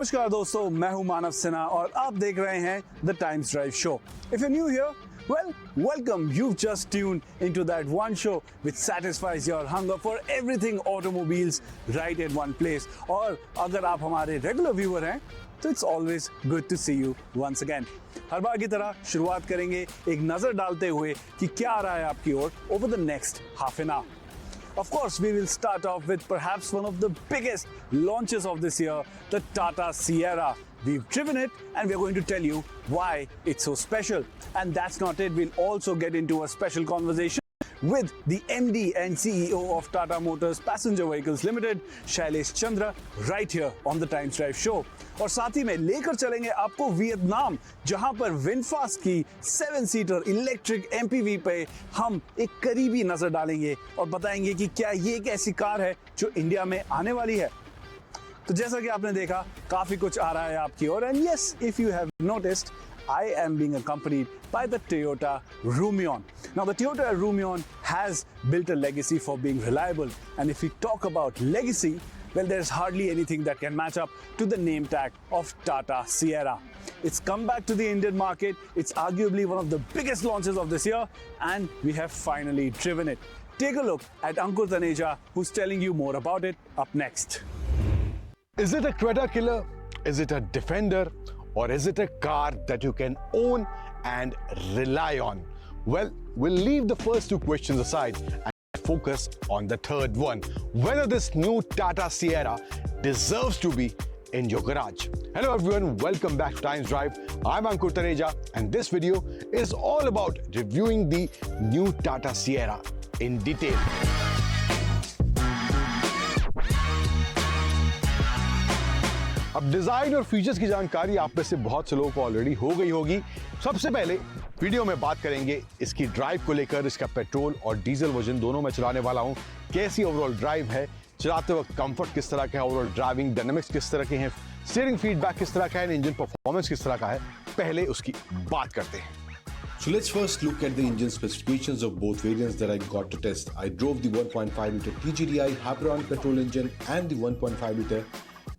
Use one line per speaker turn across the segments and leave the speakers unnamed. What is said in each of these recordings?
नमस्कार दोस्तों, मैं हूं मानव सिन्हा और आप देख रहे हैं the Times Drive show. If you new here, well, welcome. You've just tuned into that one show which satisfies your hunger for everything automobiles right in one place. और अगर आप हमारे रेगुलर व्यूअर हैं तो it's always good to see you once again. हर बार की तरह शुरुआत करेंगे एक नजर डालते हुए कि क्या आ रहा है आपकी ओर over the next half an hour. Of course, we will start off with perhaps one of the biggest launches of this year, the Tata Sierra. We've driven it and we're going to tell you why it's so special. And that's not it. We'll also get into a special conversation with the MD and CEO of Tata Motors Passenger Vehicles Limited, Shailesh Chandra, right here on the Times Drive show. और साथ ही में लेकर चलेंगे आपको Vietnam, जहां पर VinFast की 7-सीटर electric MPV पे हम एक करीबी नजर डालेंगे और बताएंगे कि क्या ये एक ऐसी कार है जो इंडिया में आने वाली है। तो जैसा कि आपने देखा, काफी कुछ आ रहा है आपकी ओर। And yes, if you have noticed, I am being accompanied by the Toyota Rumion. Now, the Toyota Rumion has built a legacy for being reliable. And if we talk about legacy, well, there's hardly anything that can match up to the name tag of Tata Sierra. It's come back to the Indian market. It's arguably one of the biggest launches of this year, and we have finally driven it. Take a look at Ankur Taneja, who's telling you more about it up next.
Is it a Creta killer? Is it a Defender? Or is it a car that you can own and rely on? Well, we'll leave the first two questions aside and focus on the third one. Whether this new Tata Sierra deserves to be in your garage. Hello everyone, welcome back to Times Drive. I'm Ankur Taneja and this video is all about reviewing the new Tata Sierra in detail. अब design और features की जानकारी आप में से बहुत से लोगों को ऑलरेडी हो गई होगी। सबसे पहले वीडियो में बात करेंगे इसकी ड्राइव को लेकर। इसका पेट्रोल और डीजल वर्जन दोनों में चलाने वाला हूं। कैसी ओवरऑल ड्राइव है, चलाते वक्त कंफर्ट किस तरह का है, ओवरऑल ड्राइविंग डायनामिक्स किस तरह के हैं, स्टीयरिंग फीडबैक किस तरह का है, इंजन परफॉर्मेंस किस तरह का है, पहले उसकी बात करते हैं।
So let's first look at the engine specifications of both variants that I got to test. I drove the 1.5-liter TGDI Hyperon petrol engine and the 1.5-liter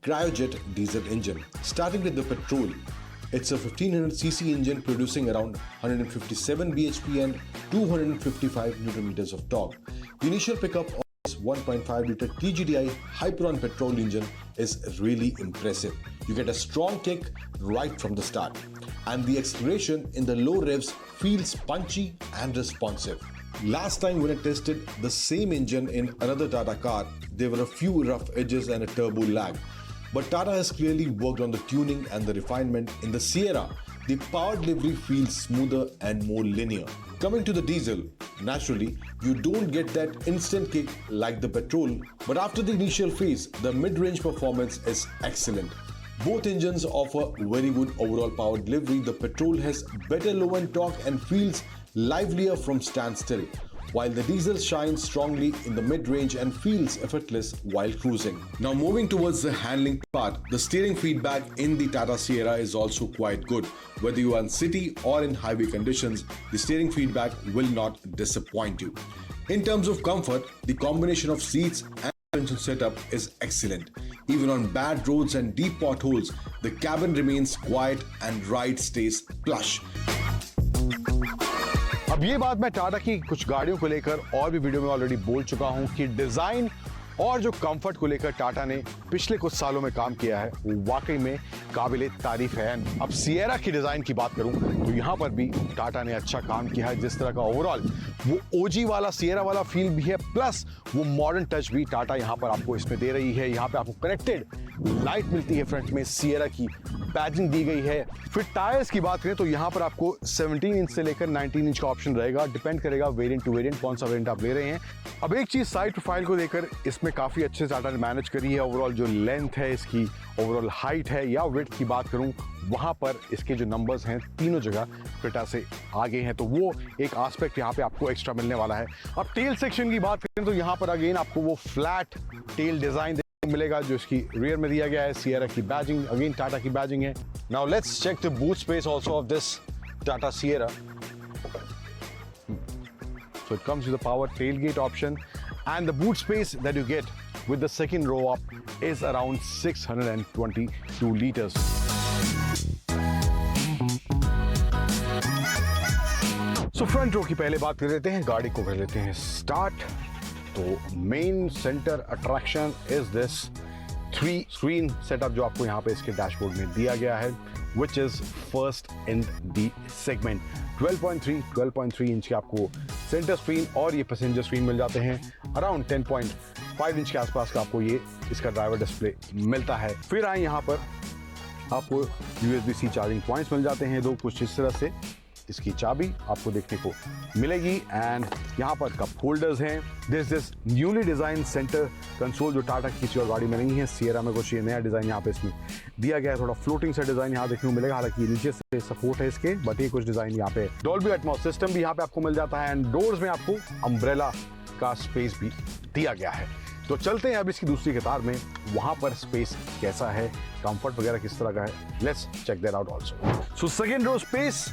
Cryojet diesel engine. Starting with the petrol, it's a 1500cc engine producing around 157 bhp and 255 Nm of torque. The initial pickup of this 1.5-liter TGDI Hyperon petrol engine is really impressive. You get a strong kick right from the start, and the acceleration in the low revs feels punchy and responsive. Last time when I tested the same engine in another Tata car, there were a few rough edges and a turbo lag. But Tata has clearly worked on the tuning and the refinement. In the Sierra, the power delivery feels smoother and more linear. Coming to the diesel, naturally, you don't get that instant kick like the petrol, but after the initial phase, the mid-range performance is excellent. Both engines offer very good overall power delivery. The petrol has better low-end torque and feels livelier from standstill, while the diesel shines strongly in the mid-range and feels effortless while cruising. Now moving towards the handling part, the steering feedback in the Tata Sierra is also quite good. Whether you are in city or in highway conditions, the steering feedback will not disappoint you. In terms of comfort, the combination of seats and suspension setup is excellent. Even on bad roads and deep potholes, the cabin remains quiet and ride stays plush.
अब ये बात मैं टाटा की कुछ गाड़ियों को लेकर और भी वीडियो में ऑलरेडी बोल चुका हूं कि डिजाइन और जो कंफर्ट को लेकर टाटा ने पिछले कुछ सालों में काम किया है वो वाकई में काबिले तारीफ है। अब सिएरा की डिजाइन की बात करूं तो यहां पर भी टाटा ने अच्छा काम किया है। जिस तरह का ओवरऑल वो ओजी वाला सिएरा वाला फील भी है, प्लस वो मॉडर्न टच भी टाटा यहां पर आपको इसमें दे रही है। यहां पे आपको कनेक्टेड लाइट मिलती है, फ्रंट में सिएरा की बैजिंग दी गई है। फिर टायर्स की बात करें तो यहाँ पर आपको 17 इंच से लेकर 19 इंच का ऑप्शन रहेगा, डिपेंड करेगा वेरिएंट टू वेरिएंट कौन सा वेरिएंट आप ले रहे हैं। अब एक चीज साइड प्रोफाइल को लेकर इसमें काफी अच्छे से टाटा ने मैनेज करी है। ओवरऑल जो लेंथ है इसकी, ओवरऑल हाइट है या विड्थ की बात करूं, वहां पर इसके जो नंबर्स हैं तीनों जगह क्रेटा से आगे हैं, तो वो एक एस्पेक्ट यहाँ पे आपको एक्स्ट्रा मिलने वाला है। अब टेल सेक्शन की बात करें तो यहाँ पर अगेन आपको वो फ्लैट टेल डिजाइन मिलेगा जो इसकी रियर में दिया गया है। सिएरा की बैजिंग अगेन टाटा की बैजिंग है। Now let's check the boot space also of this Tata Sierra. So it comes with a power tailgate option, and the boot space that you get with the second row up is around 622 liters. So front row की पहले बात कर लेते हैं, गाड़ी को कर लेते हैं स्टार्ट। तो main centre attraction is this 3 screen setup जो आपको यहाँ पे इसके डैशबोर्ड में दिया गया है, which is first in the segment। 12.3 inch के आपको सेंटर स्क्रीन और ये पैसेंजर स्क्रीन मिल जाते हैं। अराउंड 10.5 इंच के आसपास का आपको ये इसका ड्राइवर डिस्प्ले मिलता है। फिर आए यहाँ पर आपको USB-C चार्जिंग पॉइंट्स मिल जाते हैं 2, कुछ इस तरह से इसकी चाबी आपको देखने को मिलेगी। एंड यहाँ पर कप होल्डर्स हैं। This newly design centre console जो टाटा की किसी और गाड़ी में नहीं है, सिएरा में कुछ ये नया डिजाइन यहाँ पे इसमें दिया गया है। थोड़ा फ्लोटिंग सा डिजाइन यहाँ देखने को मिलेगा, हालांकि नीचे से सपोर्ट है इसके, बट ये कुछ डिजाइन यहाँ पे डॉल्बी एटमॉस सिस्टम भी यहाँ पे आपको मिल जाता है। एंड डोर्स में आपको अम्ब्रेला का स्पेस भी दिया गया है। तो चलते हैं अब इसकी दूसरी कतार में, वहां पर स्पेस कैसा है, कंफर्ट वगैरह किस तरह का है, let's check that out also. So second row space,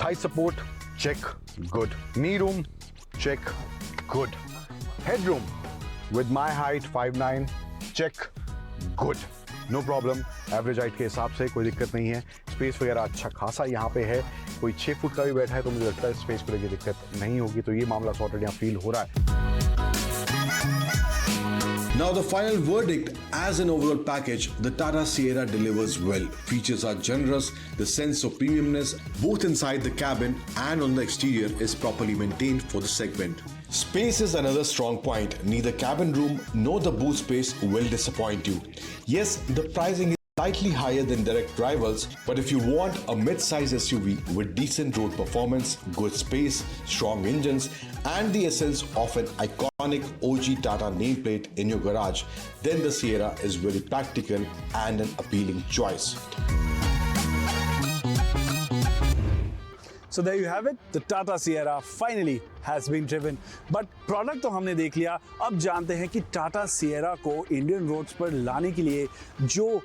thigh support check, good. Knee room check, good. Headroom with my height 5'9" check, good, no problem. Average height के हिसाब से कोई दिक्कत नहीं है। स्पेस वगैरह अच्छा खासा यहाँ पे है। कोई 6 फुट का भी बैठा है तो मुझे लगता है स्पेस को लेकर दिक्कत नहीं होगी। तो ये मामला सॉर्टेड यहाँ फील हो रहा है।
Now the final verdict, as an overall package, the Tata Sierra delivers well. Features are generous, the sense of premiumness both inside the cabin and on the exterior is properly maintained for the segment. Space is another strong point. Neither cabin room nor the boot space will disappoint you. Yes, the pricing is slightly higher than direct rivals, but if you want a mid-size SUV with decent road performance, good space, strong engines, and the essence of an iconic OG Tata nameplate in your garage, then the Sierra is very practical and an appealing choice.
So there you have it, the Tata Sierra finally has been driven. But product तो हमने देख लिया, अब जानते हैं कि Tata Sierra को Indian roads पर लाने के लिए जो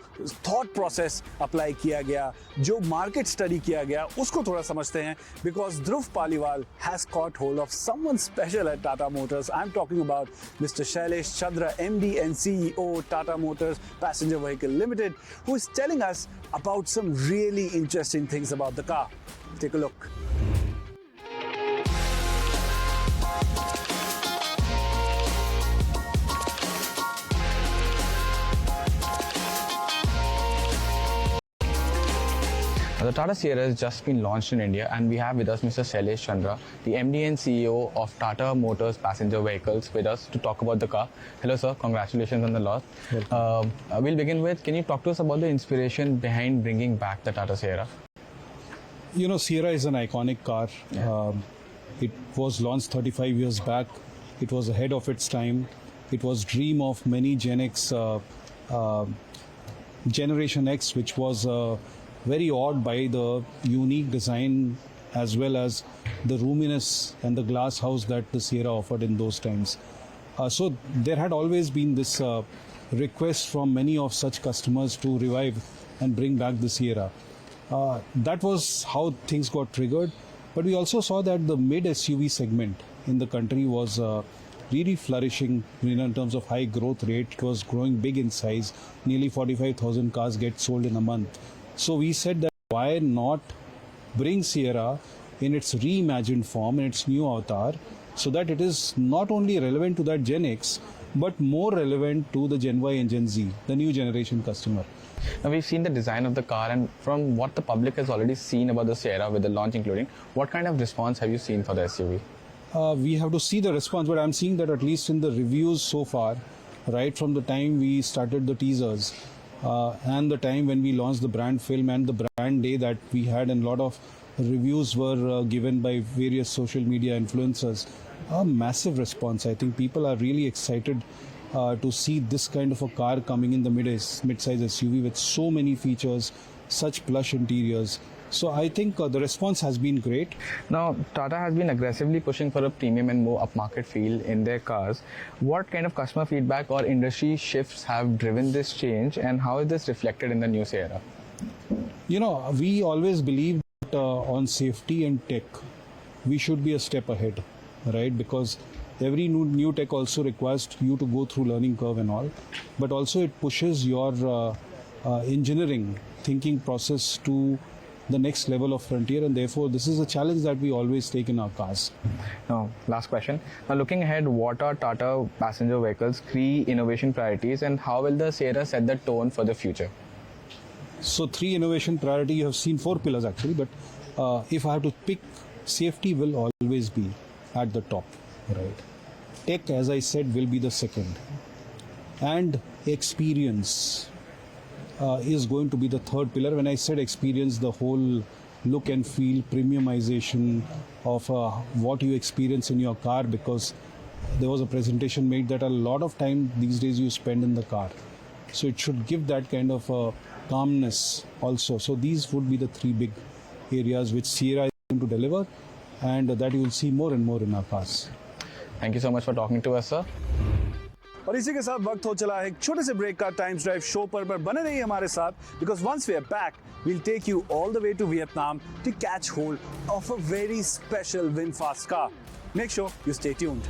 थॉट प्रोसेस अप्लाई किया गया, जो मार्केट स्टडी किया गया, उसको थोड़ा समझते हैं। Because Dhruv Paliwal has caught hold of someone special at Tata Motors. I am talking about mister Shailesh Chandra, MD and CEO Tata Motors Passenger Vehicle Limited, who is telling us about some really interesting things about the car. Take a look.
The Tata Sierra has just been launched in India, and we have with us Mr. Shailesh Chandra, the MD and CEO of Tata Motors Passenger Vehicles, with us to talk about the car. Hello, sir. Congratulations on the launch. We'll begin with, can you talk to us about the inspiration behind bringing back the Tata Sierra?
You know, Sierra is an iconic car. It was launched 35 years back. It was ahead of its time. It was dream of many Gen X, Generation X, which was very awed by the unique design as well as the roominess and the glass house that the Sierra offered in those times. So there had always been this request from many of such customers to revive and bring back the Sierra. That was how things got triggered. But we also saw that the mid SUV segment in the country was really flourishing in terms of high growth rate. It was growing big in size. Nearly 45,000 cars get sold in a month. So we said that why not bring Sierra in its reimagined form, in its new avatar, so that it is not only relevant to that Gen X, but more relevant to the Gen Y and Gen Z, the new generation customer.
Now, we've seen the design of the car, and from what the public has already seen about the Sierra with the launch including, what kind of response have you seen for the SUV?
We have to see the response, but I'm seeing that at least in the reviews so far, right from the time we started the teasers, and the time when we launched the brand film and the brand day that we had, and a lot of reviews were given by various social media influencers, a massive response. I think people are really excited to see this kind of a car coming in the mid-size SUV with so many features, such plush interiors. So I think the response has been great.
Now, Tata has been aggressively pushing for a premium and more upmarket feel in their cars. What kind of customer feedback or industry shifts have driven this change, and how is this reflected in the new Sierra?
You know, we always believe that on safety and tech, we should be a step ahead, right? Because every new tech also requires you to go through learning curve and all, but also it pushes your engineering thinking process to the next level of frontier, and therefore this is a challenge that we always take in our cars.
Now, last question. Now, looking ahead, what are Tata passenger vehicles' key innovation priorities, and how will the Sierra set the tone for the future?
So 3 innovation priority, you have seen 4 pillars actually, but if I have to pick, safety will always be at the top, right? Tech, as I said, will be the second, and experience is going to be the third pillar. When I said experience, the whole look and feel, premiumization of what you experience in your car, because there was a presentation made that a lot of time these days you spend in the car, so it should give that kind of calmness also. So these would be the 3 big areas which Sierra is going to deliver, and that you will see more and more in our cars.
Thank you so much for talking to us, sir.
और इसी के साथ वक्त हो चला है एक छोटे से ब्रेक का टाइम्स ड्राइव शो पर बने रहिए हमारे साथ, because once we are back we'll take you all the way to Vietnam to catch hold of a very special VinFast car. Make sure you stay tuned.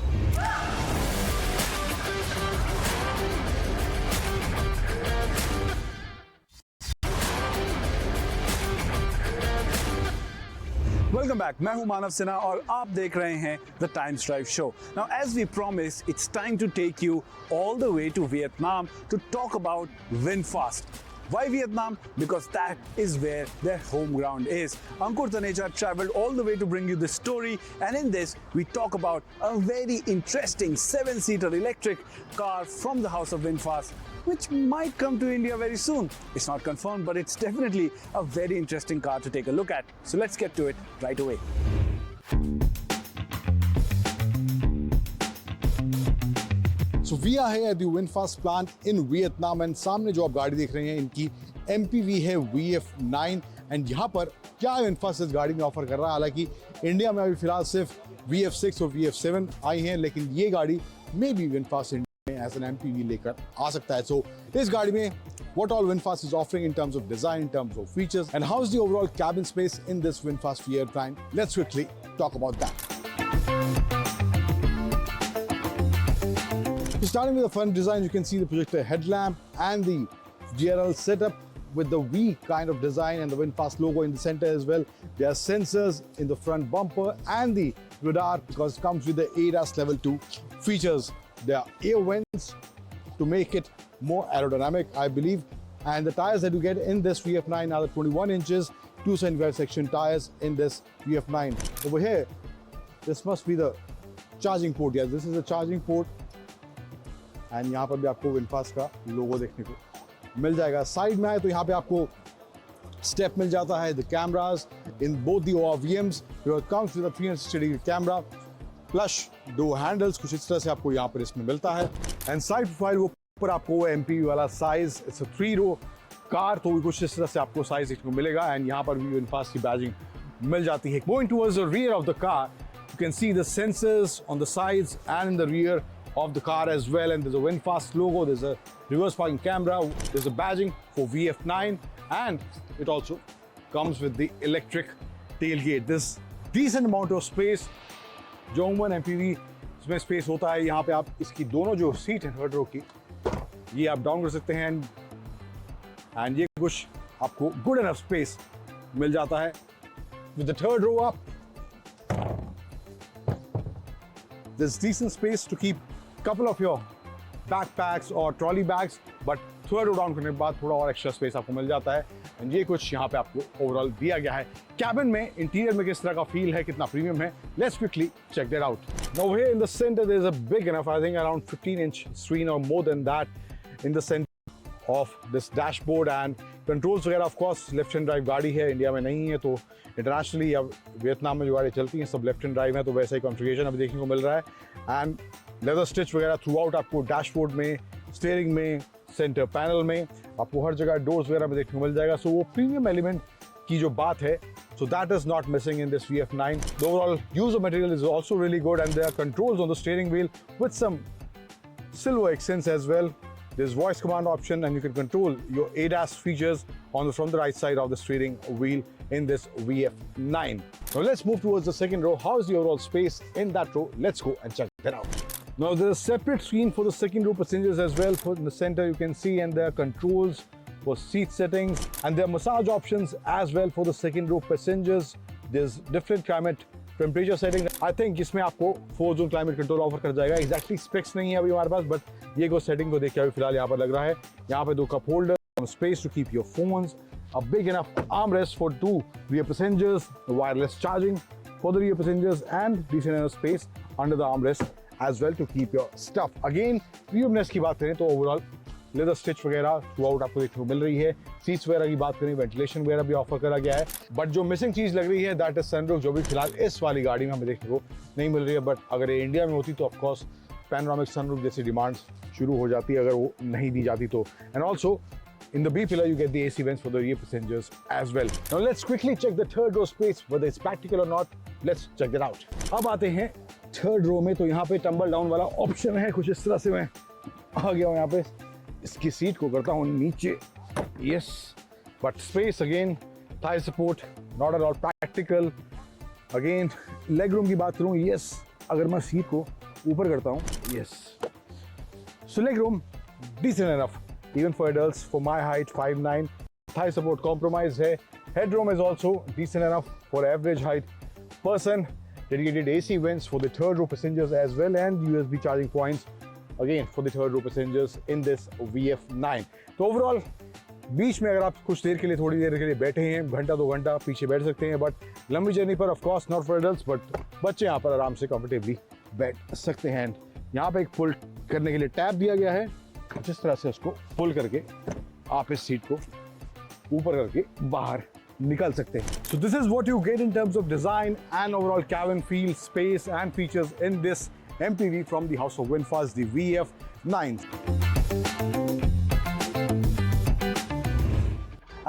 Welcome back, मैं हूं मानव सिन्हा और आप देख रहे हैं the Times Drive show. Now as we promise, it's time to take you all the way to Vietnam to talk about VinFast. Why Vietnam? Because that is where their home ground is. Ankur Taneja traveled all the way to bring you this story, and in this we talk about a very interesting 7-seater electric car from the house of VinFast, which might come to India very soon. It's not confirmed, but it's definitely a very interesting car to take a look at. So let's get to it right away.
So we are here at the VinFast plant in Vietnam, and सामने जो आप गाड़ी देख रहे हैं इनकी MPV है VF9, and यहाँ पर क्या VinFast इस गाड़ी में ऑफर कर रहा है. हालांकि इंडिया में अभी फिलहाल सिर्फ VF6 और VF7 आई हैं, लेकिन ये गाड़ी में भी VinFast इंडिया में एज एन MPV लेकर आ सकता है. सो इस गाड़ी में what all VinFast is offering in terms of design, in terms of features, and how is the overall cabin space in this VinFast VF9. Let's quickly talk about that. Starting with the front design, you can see the projector headlamp and the GRL setup with the V kind of design and the VinFast logo in the center as well. There are sensors in the front bumper and the radar, because it comes with the ADAS level 2 features. There are air vents to make it more aerodynamic, I believe. And the tires that you get in this VF9 are the 21 inches, 275 section tires in this VF9. Over here, this must be the charging port. Yes, this is a charging port. And यहाँ पर भी आपको VinFast का लोगो देखने को मिल जाएगा. Side में आए तो यहाँ पे आपको स्टेप मिल जाता है. The cameras in both the ORVMs, it comes with a 360 degree camera, plus 2 handles कुछ इस तरह से आपको यहाँ पर इसमें मिलता है. एंड साइड प्रोफाइल ऊपर आपको MPV वाला size, it's a 3 row car, तो कुछ इस तरह से आपको साइज देखने को मिलेगा. एंड यहाँ पर भी VinFast की बैजिंग मिल जाती है. Going towards the rear of the car, you can see the sensors on the sides and in the rear of the car as well, and there's a VinFast logo, there's a reverse parking camera, there's a badging for VF9, and it also comes with the electric tailgate. There's decent amount of space. जो उमन MPV इसमें space होता है, यहाँ पे आप इसकी दोनों जो सीट है थर्ड रो की, ये आप डाउन कर सकते हैं, एंड ये कुछ आपको गुड इनफ स्पेस मिल जाता है. With the third row up, there's decent space to keep couple of your backpacks or trolley bags, but third row down करने के बाद थोड़ा और एक्स्ट्रा स्पेस आपको मिल जाता है. एंड ये कुछ यहाँ पे आपको ओवरऑल दिया गया है. कैबिन में इंटीरियर में किस तरह का फील है, कितना प्रीमियम है, let's quickly check that out. Now here in the centre there is a big enough, I think around 15 inch screen और more than that in the centre of this dashboard. And controls वगैरह of course left hand drive गाड़ी है, India में नहीं है, तो internationally या Vietnam में जो गाड़ी चलती हैं सब लेफ्ट हैंड ड्राइव है, तो वैसा ही कॉन्फ़िगरेशन अभी देखने को मिल रहा है. एंड लेदर स्टिच वगैरह थ्रू आउट आपको डैशबोर्ड में, स्टीयरिंग में, सेंटर पैनल में, आपको हर जगह डोर्स वगैरह में देखने को मिल जाएगा. सो वो प्रीमियम एलिमेंट की जो बात है, so that is not missing in this VF9. The overall use of material is also really good, and there are controls on the steering wheel with some silver accents as well. There's voice command option, and you can control your ADAS features from the right side of the steering wheel in this VF9. Now let's move towards the second row. How is the overall space in that row? Let's go and check that out. Now there's a separate screen for the second row passengers as well. In the center you can see, and there are controls for seat settings, and there are massage options as well for the second row passengers. There's different climate temperature setting I think इसमें आपको 4 zone climate control offer कर जाएगा. Exactly specs नहीं है अभी हमारे पास, but ये को सेटिंग को देख के अभी फिलहाल यहाँ पर लग रहा है. यहाँ पे 2 cup holder, space to keep your phones, a big enough armrest for 2 rear passengers, wireless charging for the rear passengers, and decent enough space under the armrest as well to keep your stuff. Again, premiumness की बात करें तो overall leather stitch वगैरह through out आपको देखने को मिल रही है. सीट्स वगैरह की बात करें, वेंटिलेशन वगैरह भी ऑफर करा गया है. बट जो मिसिंग चीज़ लग रही है दैट इज सनरूफ, जो भी फिलहाल इस वाली गाड़ी में हमें देखने को नहीं मिल रही है. बट अगर ये इंडिया में होती तो ऑफकोर्स पैनोरामिक सनरूफ जैसी डिमांड्स शुरू हो जाती अगर वो नहीं दी जाती तो. And also in the B pillar you get the AC vents for the rear passengers as well. Now let's quickly check the third row space, whether it's practical or not. Let's check that out. अब आते हैं third row में. तो यहाँ पे tumble down वाला option है. कुछ इस तरह से मैं आ गया हूँ यहाँ पे. इसकी सीट को करता हूँ नीचे. Yes, but space again, Thai support not at all practical. Again leg room की बात करूँ, यस, अगर मैं सीट को ऊपर करता हूँ, yes, so leg room decent enough even for adults. For my height 5'9", thigh support compromise hai. Headroom is also decent enough for average height person. Dedicated AC vents for the third row passengers as well, and USB charging points again for the third row passengers in this VF9. तो overall बीच में अगर आप कुछ देर के लिए, थोड़ी देर के लिए बैठे हैं, घंटा 2 घंटा पीछे बैठ सकते हैं. बट लंबी जर्नी पर of course not for adults, but बच्चे यहाँ पर आराम से कंफर्टेबली बैठ सकते हैं. यहाँ पे एक पुल करने के लिए टैब दिया गया है. जिस तरह से उसको पुल करके आप इस सीट को ऊपर करके बाहर निकल सकते हैं. So this is what you get in terms of design and overall cabin feel, space and features in this MPV from the house of VinFast, the VF9.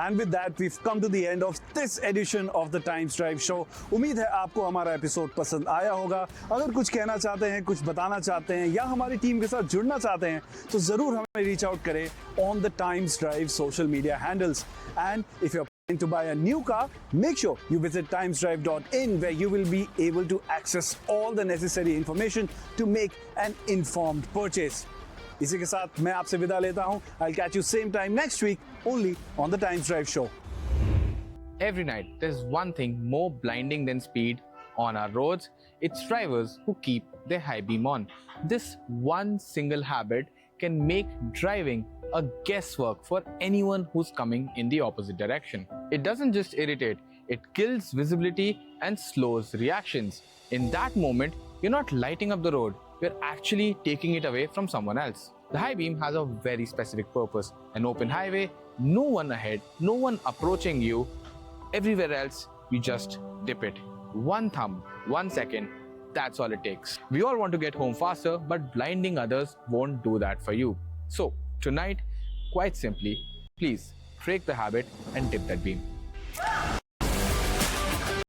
And with that, we've come to the end of this edition of the Times Drive Show. उम्मीद है आपको हमारा episode पसंद आया होगा. अगर कुछ कहना चाहते हैं, कुछ बताना चाहते हैं या हमारी टीम के साथ जुड़ना चाहते हैं तो ज़रूर हमें रीच आउट करें on the Times Drive social media handles. And if you're planning to buy a new car, make sure you visit timesdrive.in, where you will be able to access all the necessary information to make an informed purchase. इसी के साथ मैं आपसे विदा लेता हूं. I'll catch you same time next week only on the Times Drive Show.
Every night, there's one thing more blinding than speed on our roads. It's drivers who keep their high beam on. This one single habit can make driving a guesswork for anyone who's coming in the opposite direction. It doesn't just irritate, it kills visibility and slows reactions. In that moment, you're not lighting up the road, you're actually taking it away from someone else. The high beam has a very specific purpose. An open highway, no one ahead, no one approaching you. Everywhere else, you just dip it. One thumb, 1 second, that's all it takes. We all want to get home faster, but blinding others won't do that for you. So, tonight, quite simply, please break the habit and dip that beam.